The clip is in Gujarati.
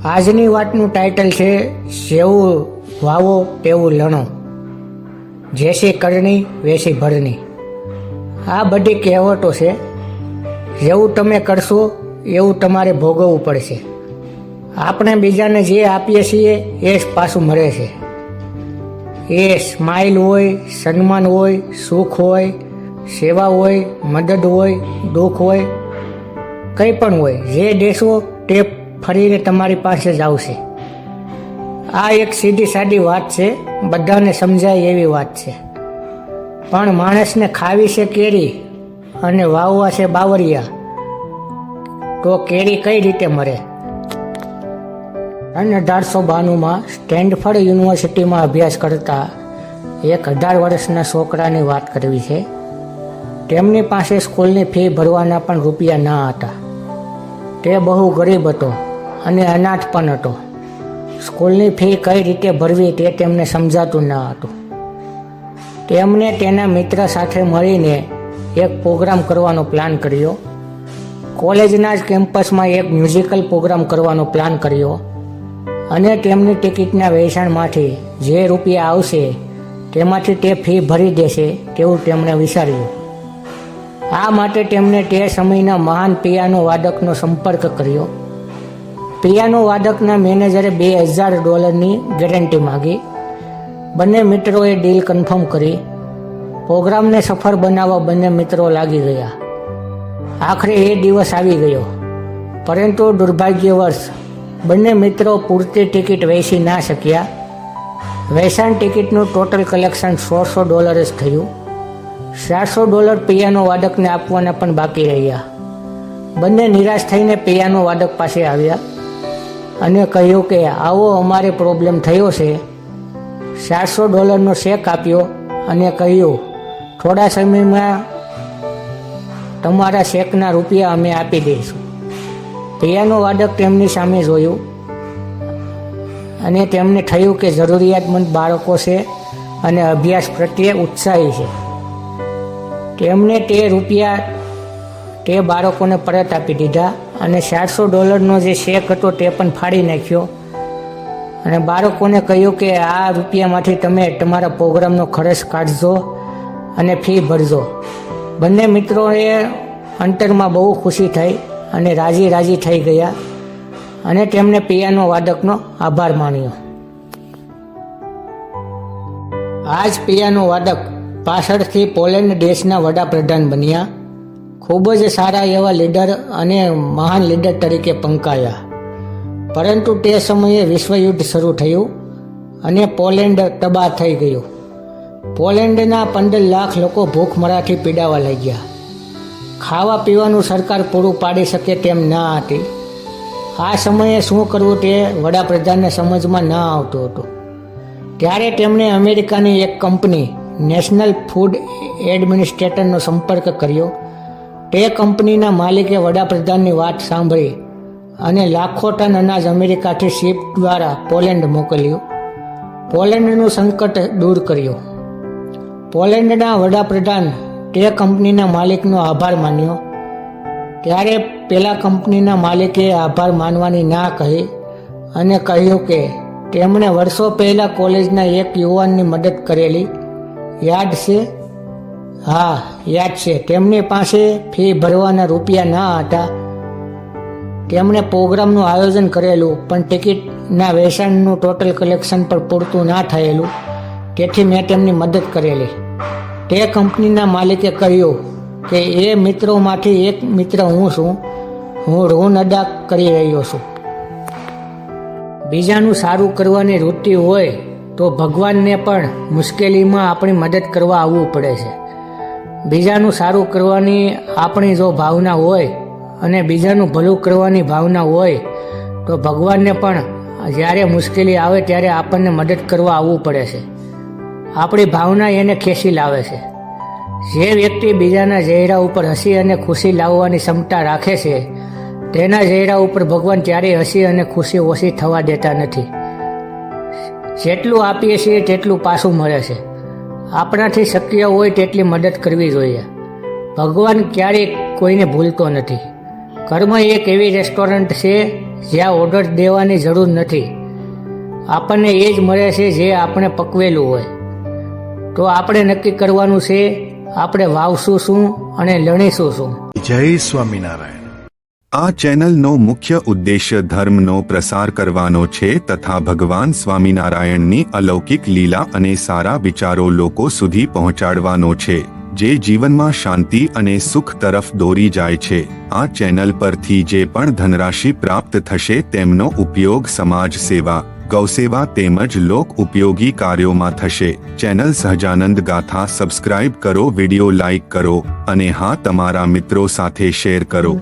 આજની વાતનું ટાઇટલ છે જેવું વાવો તેવું લણો, જેસી કરણી વેસી ભરણી. આ બધી કહેવતો છે. જેવું તમે કરશો એવું તમારે ભોગવવું પડશે. આપણે બીજાને જે આપીએ છીએ એ જ પાછું મળે છે. એ સ્માઇલ હોય, સન્માન હોય, સુખ હોય, સેવા હોય, મદદ હોય, દુઃખ હોય, કંઈ પણ હોય, જે દેશો તે ફરીને તમારી પાસે જ આવશે. આ એક સીધી સાદી વાત છે, બધાને સમજાય એવી વાત છે. પણ માણસને ખાવી છે કેરી અને વાવવા છે બાવરિયા, તો કેરી કઈ રીતે મળે? 1892માં સ્ટેનફર્ડ યુનિવર્સિટીમાં અભ્યાસ કરતા એક 18 વર્ષના છોકરાની વાત કરવી છે. તેમની પાસે સ્કૂલની ફી ભરવાના પણ રૂપિયા ન હતા. તે બહુ ગરીબ હતો અને અનાથ પણ હતો. સ્કૂલની ફી કઈ રીતે ભરવી તે તેમને સમજાતું ન હતું. તેમણે તેના મિત્ર સાથે મળીને એક પ્રોગ્રામ કરવાનો પ્લાન કર્યો. કોલેજના જ કેમ્પસમાં એક મ્યુઝિકલ પ્રોગ્રામ કરવાનો પ્લાન કર્યો અને તેમની ટિકિટના વેચાણમાંથી જે રૂપિયા આવશે તેમાંથી તે ફી ભરી દેશે તેવું તેમણે વિચાર્યું. આ માટે તેમણે તે સમયના મહાન પિયાનો વાદકનો સંપર્ક કર્યો. પિયાનો વાદકના મેનેજરે $2000 ગેરંટી માંગી. બંને મિત્રોએ ડીલ કન્ફર્મ કરી. પ્રોગ્રામને સફળ બનાવવા બંને મિત્રો લાગી ગયા. આખરે એ દિવસ આવી ગયો, પરંતુ દુર્ભાગ્યવશ બંને મિત્રો પૂરતી ટિકિટ વેચી ના શક્યા. વેચાણ ટિકિટનું ટોટલ કલેક્શન $100 જ થયું. $400 પિયાનો વાદકને આપવાના પણ બાકી રહ્યા. બંને નિરાશ થઈને પિયાનો વાદક પાસે આવ્યા અને કહ્યું કે આવો અમારે પ્રોબ્લેમ થયો છે. $400નો ચેક આપ્યો અને કહ્યું થોડા સમયમાં તમારા ચેકના રૂપિયા અમે આપી દઈશું. પિયાનો વાદક તેમની સામે જોયું અને તેમને થયું કે જરૂરિયાતમંદ બાળકો છે અને અભ્યાસ પ્રત્યે ઉત્સાહી છે. તેમણે તે રૂપિયા તે બાળકોને પરત આપી દીધા અને $400નો જે ચેક હતો તે પણ ફાડી નાખ્યો અને બાળકોને કહ્યું કે આ રૂપિયામાંથી તમે તમારા પ્રોગ્રામનો ખર્ચ કાઢજો અને ફી ભરજો. બંને મિત્રોએ અંતરમાં બહુ ખુશી થઈ અને રાજી થઈ ગયા અને તેમણે પિયાનો વાદકનો આભાર માન્યો. આ જ પિયાનો વાદક પાછળથી પોલેન્ડ દેશના વડાપ્રધાન બન્યા. ખૂબ જ સારા એવા લીડર અને મહાન લીડર તરીકે પંકાયા. પરંતુ તે સમયે વિશ્વયુદ્ધ શરૂ થયું અને પોલેન્ડ તબાહ થઈ ગયું. પોલેન્ડના 15 લાખ લોકો ભૂખમરાથી પીડાવા લાગ્યા. ખાવા પીવાનું સરકાર પૂરું પાડી શકે તેમ ના હતી. આ સમયે શું કરવું તે વડાપ્રધાનને સમજમાં ન આવતું હતું. ત્યારે તેમણે અમેરિકાની એક કંપની નેશનલ ફૂડ એડમિનિસ્ટ્રેટરનો સંપર્ક કર્યો. તે કંપનીના માલિકે વડાપ્રધાનની વાત સાંભળી અને લાખો ટન અનાજ અમેરિકાથી શિપ દ્વારા પોલેન્ડ મોકલ્યું. પોલેન્ડનું સંકટ દૂર કર્યું. પોલેન્ડના વડાપ્રધાન તે કંપનીના માલિકનો આભાર માન્યો. ત્યારે પેલા કંપનીના માલિકે આભાર માનવાની ના કહી અને કહ્યું કે તેમણે વર્ષો પહેલાં કોલેજના એક યુવાનની મદદ કરેલી. યાદ છે? હા, યાદ છે. તેમની પાસે ફી ભરવાના રૂપિયા ના હતા. તેમણે પ્રોગ્રામનું આયોજન કરેલું પણ ટિકિટના વેચાણનું ટોટલ કલેક્શન પર પૂરતું ના થયેલું, તેથી મેં તેમની મદદ કરેલી. તે કંપનીના માલિકે કહ્યું કે એ મિત્રોમાંથી એક મિત્ર હું છું. હું ઋણ અદા કરી રહ્યો છું. બીજાનું સારું કરવાની વૃત્તિ હોય તો ભગવાનને પણ મુશ્કેલીમાં આપણી મદદ કરવા આવવું પડે છે. બીજાનું સારું કરવાની આપણી જો ભાવના હોય અને બીજાનું ભલું કરવાની ભાવના હોય તો ભગવાનને પણ જ્યારે મુશ્કેલી આવે ત્યારે આપણને મદદ કરવા આવવું પડે છે. આપણી ભાવના એને ખેંચી લાવે છે. જે વ્યક્તિ બીજાના ચહેરા ઉપર હસી અને ખુશી લાવવાની ક્ષમતા રાખે છે તેના ચહેરા ઉપર ભગવાન ક્યારેય હસી અને ખુશી ઓછી થવા દેતા નથી. જેટલું આપીએ છીએ તેટલું પાછું મળે છે. આપણાથી શક્ય હોય તેટલી મદદ કરવી જોઈએ. ભગવાન ક્યારેય કોઈને ભૂલતો નથી. કર્મ એક એવી રેસ્ટોરન્ટ છે જ્યાં ઓર્ડર દેવાની જરૂર નથી. આપણને એ જ મળે છે જે આપણે પકવેલું હોય. તો આપણે નક્કી કરવાનું છે આપણે વાવશું શું અને લણીશું શું. જય સ્વામિનારાયણ. આ ચેનલનો મુખ્ય ઉદ્દેશ્ય ધર્મનો પ્રસાર કરવાનો છે તથા ભગવાન સ્વામિનારાયણની અલૌકિક લીલા અને સારા વિચારો લોકો સુધી પહોંચાડવાનો છે, જે જીવનમાં શાંતિ અને સુખ તરફ દોરી જાય છે. આ ચેનલ પરથી જે પણ ધનરાશિ પ્રાપ્ત થશે તેમનો ઉપયોગ સમાજ સેવા, ગૌસેવા તેમજ લોક ઉપયોગી કાર્યોમાં થશે. ચેનલ સહજાનંદ ગાથા સબસ્ક્રાઇબ કરો, વિડિયો લાઇક કરો અને હા, તમારા મિત્રો સાથે શેર કરો.